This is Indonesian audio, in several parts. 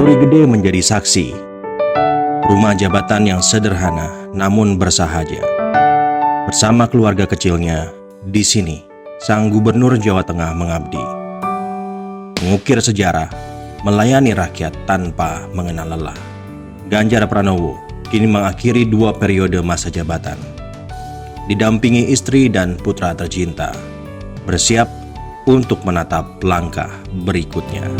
Puri Gede menjadi saksi. Rumah jabatan yang sederhana namun bersahaja. Bersama keluarga kecilnya, di sini sang Gubernur Jawa Tengah mengabdi. Mengukir sejarah, melayani rakyat tanpa mengenal lelah. Ganjar Pranowo kini mengakhiri 2 periode masa jabatan. Didampingi istri dan putra tercinta, bersiap untuk menatap langkah berikutnya.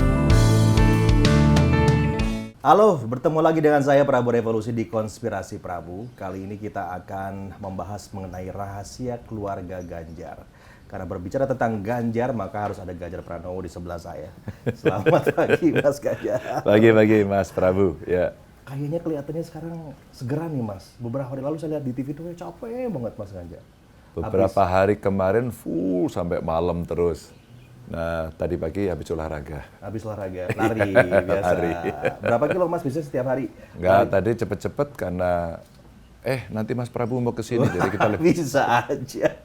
Halo, bertemu lagi dengan saya Prabu Revolusi di Konspirasi Prabu. Kali ini kita akan membahas mengenai rahasia keluarga Ganjar. Karena berbicara tentang Ganjar, maka harus ada Ganjar Pranowo di sebelah saya. Selamat pagi Mas Ganjar. Pagi Mas Prabu, ya. Kayaknya kelihatannya sekarang segera nih Mas. Beberapa hari lalu saya lihat di TV tuh capek banget Mas Ganjar. Beberapa hari kemarin full sampai malam terus. Nah, tadi pagi habis olahraga. Habis olahraga, lari biasa. Lari. Berapa kilo Mas bisa setiap hari? Enggak, tadi cepet-cepet karena nanti Mas Prabu mau ke sini, jadi kita Bisa aja.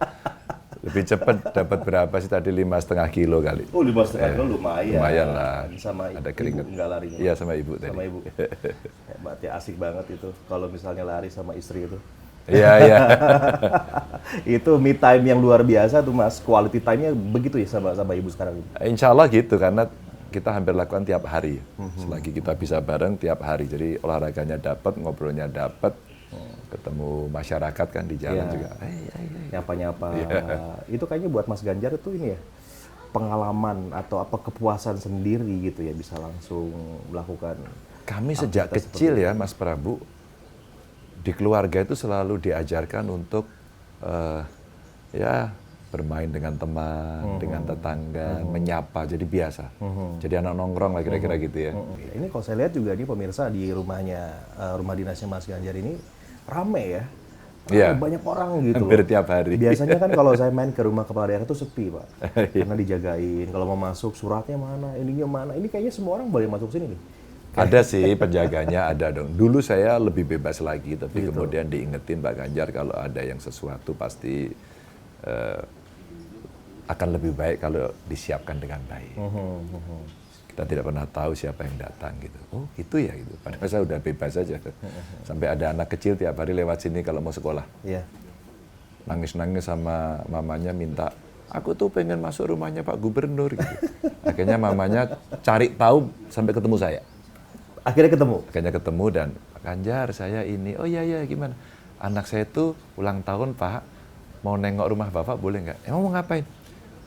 lebih cepet dapat berapa sih tadi 5,5 kilo kali. Oh, 5,5 kilo lumayan. Lumayan lah. Sama Ada ibu keringet. enggak lari? Iya, sama ibu tadi. Sama ibu. Hebat ya, asik banget itu kalau misalnya lari sama istri itu. Iya. Itu me time yang luar biasa tuh Mas. Quality time-nya begitu ya sama ibu sekarang ini. Insya Allah gitu, karena kita hampir lakukan tiap hari. Selagi kita bisa bareng tiap hari. Jadi olahraganya dapat, ngobrolnya dapat, ketemu masyarakat kan di jalan juga. Nyapa-nyapa. Itu kayaknya buat Mas Ganjar itu ini ya, pengalaman atau apa kepuasan sendiri gitu ya, bisa langsung melakukan. Kami sejak kecil ya Mas Prabu, di keluarga itu selalu diajarkan untuk bermain dengan teman, dengan tetangga, menyapa, jadi biasa. Jadi anak nongkrong lah kira-kira gitu ya. Ini kalau saya lihat juga nih pemirsa di rumahnya, rumah dinasnya Mas Ganjar ini rame ya. Iya. Banyak orang gitu Hampir loh. tiap hari. Biasanya kan kalau saya main ke rumah kepala daerah itu sepi Pak. Karena dijagain, kalau mau masuk suratnya mana, ininya mana. Ini kayaknya semua orang boleh masuk sini nih. Ada sih penjaganya, ada dong. Dulu saya lebih bebas lagi, tapi kemudian diingetin Pak Ganjar kalau ada yang sesuatu pasti akan lebih baik kalau disiapkan dengan baik. Kita tidak pernah tahu siapa yang datang gitu. Oh itu ya gitu. Padahal saya udah bebas saja. Sampai ada anak kecil tiap hari lewat sini kalau mau sekolah. Iya. Nangis-nangis sama mamanya minta, aku tuh pengen masuk rumahnya Pak Gubernur gitu. Akhirnya mamanya cari tahu sampai ketemu saya. Akhirnya ketemu Dan Pak Ganjar saya ini, oh iya gimana? Anak saya tuh ulang tahun Pak, mau nengok rumah Bapak boleh nggak? Emang mau ngapain?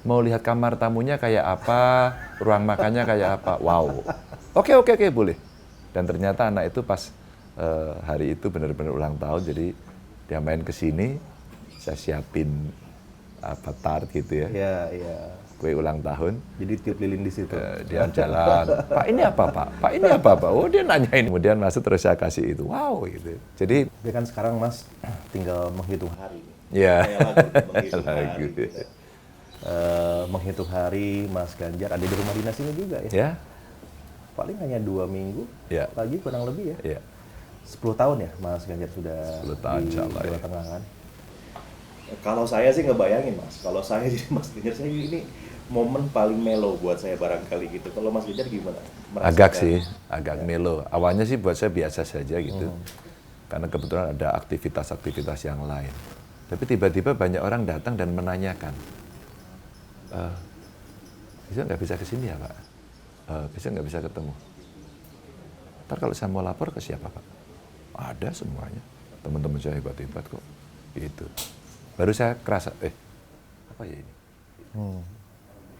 Mau lihat kamar tamunya kayak apa, ruang makannya kayak apa? Wow, oke boleh. Dan ternyata anak itu pas hari itu benar-benar ulang tahun, jadi dia main ke sini, saya siapin tart gitu ya. Iya. Kue ulang tahun. Jadi tiup lilin di situ. Dia jalan, Pak ini apa Pak? Pak ini apa Pak? Oh dia nanyain. Kemudian masuk terus saya kasih itu. Wow gitu. Jadi. Tapi kan sekarang Mas tinggal menghitung hari. Ya. Lagu. Menghitung hari Mas Ganjar ada di rumah dinas ini juga ya? Ya. Paling hanya 2 minggu lagi kurang lebih ya? Ya. 10 tahun ya Mas Ganjar sudah 10 tahun, di insya Allah, Jawa ya. Tengah kan? Kalau saya sih ngebayangin Mas, kalau saya jadi Mas Ganjar, saya ini momen paling melo buat saya barangkali gitu. Kalau Mas Ganjar gimana? Agak melo. Awalnya sih buat saya biasa saja gitu. Karena kebetulan ada aktivitas-aktivitas yang lain. Tapi tiba-tiba banyak orang datang dan menanyakan, bisa nggak bisa ke sini ya Pak? Bisa nggak bisa ketemu? Ntar kalau saya mau lapor ke siapa Pak? Ada semuanya. Teman-teman saya hebat-hebat kok. Gitu. Baru saya kerasa, apa ya ini?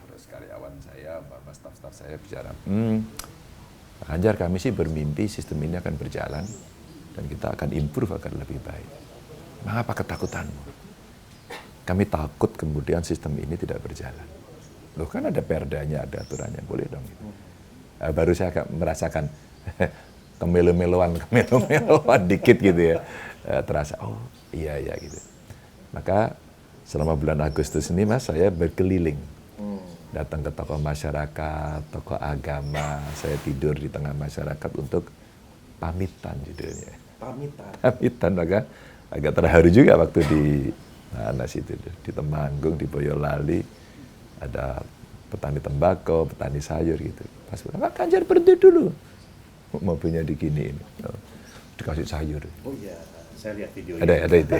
Terus karyawan saya, staf-staf saya bicara, Pak Ganjar kami sih bermimpi sistem ini akan berjalan dan kita akan improve agar lebih baik. Mengapa ketakutanmu? Kami takut kemudian sistem ini tidak berjalan. Loh kan ada perdanya, ada aturannya, boleh dong. Gitu. Baru saya merasakan kemelo-meloan dikit gitu ya. Terasa, oh iya gitu. Maka selama bulan Agustus ini Mas, saya berkeliling. Datang ke tokoh masyarakat, tokoh agama, saya tidur di tengah masyarakat untuk pamitan judulnya. Pamitan, maka agak terharu juga waktu di mana situ, di Temanggung, di Boyolali, ada petani tembakau, petani sayur gitu. Pas Pak Ganjar berhenti dulu. mobilnya diginiin, dikasih sayur. Oh iya, saya lihat videonya. Ada itu.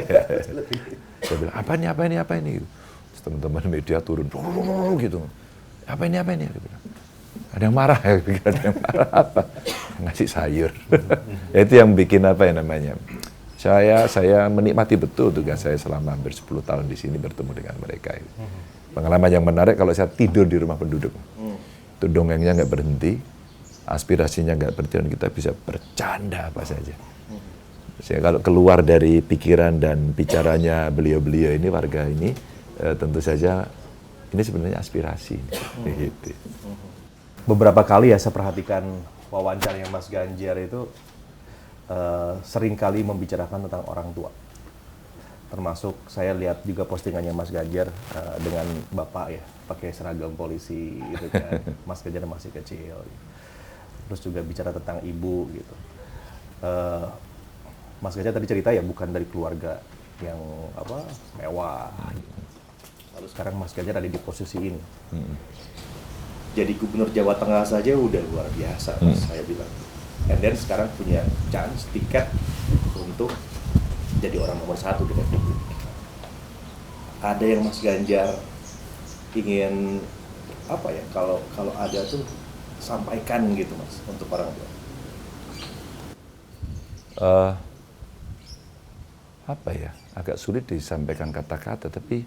Saya bilang, apa ini? Terus teman-teman media turun, gitu. Apa ini? Dia bilang, ada yang marah ya, ada yang marah apa? Ngasih sayur. Ya, itu yang bikin apa ya namanya? Saya menikmati betul tugas saya selama hampir 10 tahun di sini bertemu dengan mereka. Pengalaman yang menarik kalau saya tidur di rumah penduduk. Itu dongengnya nggak berhenti, aspirasinya nggak berhenti, dan kita bisa bercanda apa saja. Saya kalau keluar dari pikiran dan bicaranya beliau-beliau ini, warga ini, tentu saja ini sebenarnya aspirasi. Gitu. Beberapa kali ya saya perhatikan wawancaranya Mas Ganjar itu sering kali membicarakan tentang orang tua. Termasuk saya lihat juga postingannya Mas Ganjar dengan bapak ya, pakai seragam polisi gitu kan. Mas Ganjar masih kecil. Terus juga bicara tentang ibu gitu. Mas Ganjar tadi cerita ya bukan dari keluarga yang mewah. Lalu sekarang Mas Ganjar ada di posisi ini. Jadi gubernur Jawa Tengah saja udah luar biasa, saya bilang. And then sekarang punya chance, tiket untuk jadi orang nomor 1 di Republik. Ada yang Mas Ganjar ingin kalau ada tuh sampaikan gitu Mas untuk orang tua. Agak sulit disampaikan kata-kata, tapi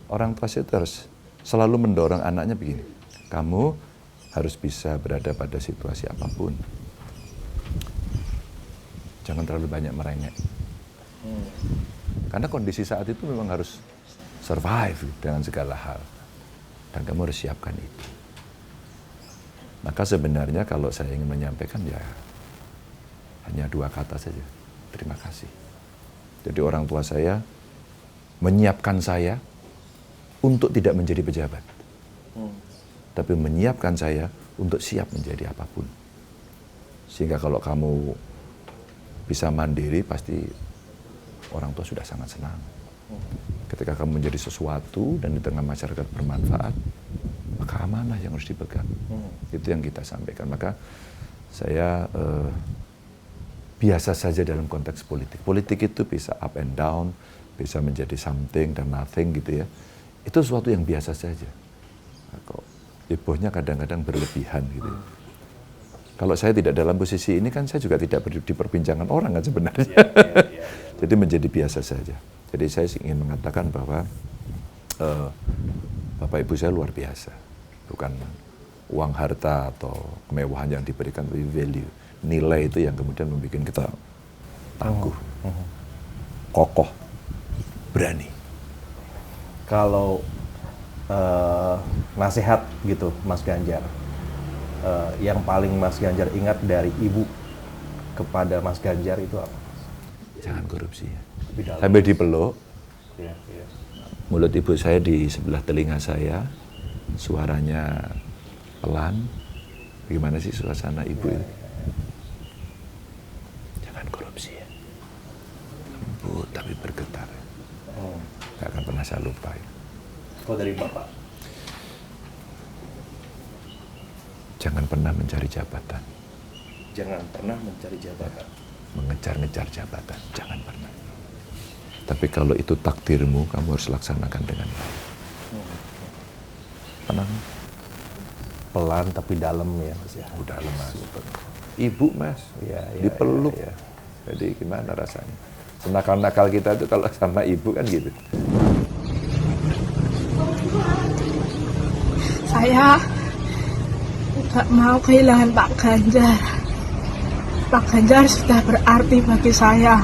orang tua itu harus selalu mendorong anaknya begini, kamu harus bisa berada pada situasi apapun, jangan terlalu banyak merengek, karena kondisi saat itu memang harus survive dengan segala hal, dan kamu harus siapkan itu. Maka sebenarnya kalau saya ingin menyampaikan ya hanya 2 kata saja, terima kasih. Jadi orang tua saya menyiapkan saya untuk tidak menjadi pejabat, tapi menyiapkan saya untuk siap menjadi apapun. Sehingga kalau kamu bisa mandiri, pasti orang tua sudah sangat senang. Ketika kamu menjadi sesuatu dan di tengah masyarakat bermanfaat, maka amanah yang harus dipegang. Itu yang kita sampaikan. Maka saya biasa saja dalam konteks politik. Politik itu bisa up and down, bisa menjadi something dan nothing gitu ya. Itu sesuatu yang biasa saja. Kok hebohnya kadang-kadang berlebihan gitu. Kalau saya tidak dalam posisi ini kan saya juga tidak diperbincangan orang kan sebenarnya. Jadi menjadi biasa saja. Jadi saya ingin mengatakan bahwa Bapak Ibu saya luar biasa. Bukan uang, harta, atau kemewahan yang diberikan, tapi value. Nilai itu yang kemudian membuat kita tangguh, kokoh, berani. Kalau nasihat gitu Mas Ganjar, yang paling Mas Ganjar ingat dari ibu kepada Mas Ganjar itu apa? Jangan korupsi ya. Sampai dipeluk, mulut ibu saya di sebelah telinga saya, suaranya pelan. Gimana sih suasana ibu itu? Jangan korupsi ya. Lembut tapi bergetar. Gak akan pernah saya lupa ya. Kalau dari Bapak? Jangan pernah mencari jabatan. Jangan pernah mencari jabatan. Mengejar-ngejar jabatan, jangan pernah. Tapi kalau itu takdirmu, kamu harus laksanakan dengan baik. Tenang. Pelan tapi dalam ya Mas ya. Dalam Mas. Ibu Mas, dipeluk. Ya. Jadi gimana rasanya? Senakal-nakal kita itu kalau sama ibu kan gitu. Saya nggak mau kehilangan Pak Ganjar. Pak Ganjar sudah berarti bagi saya.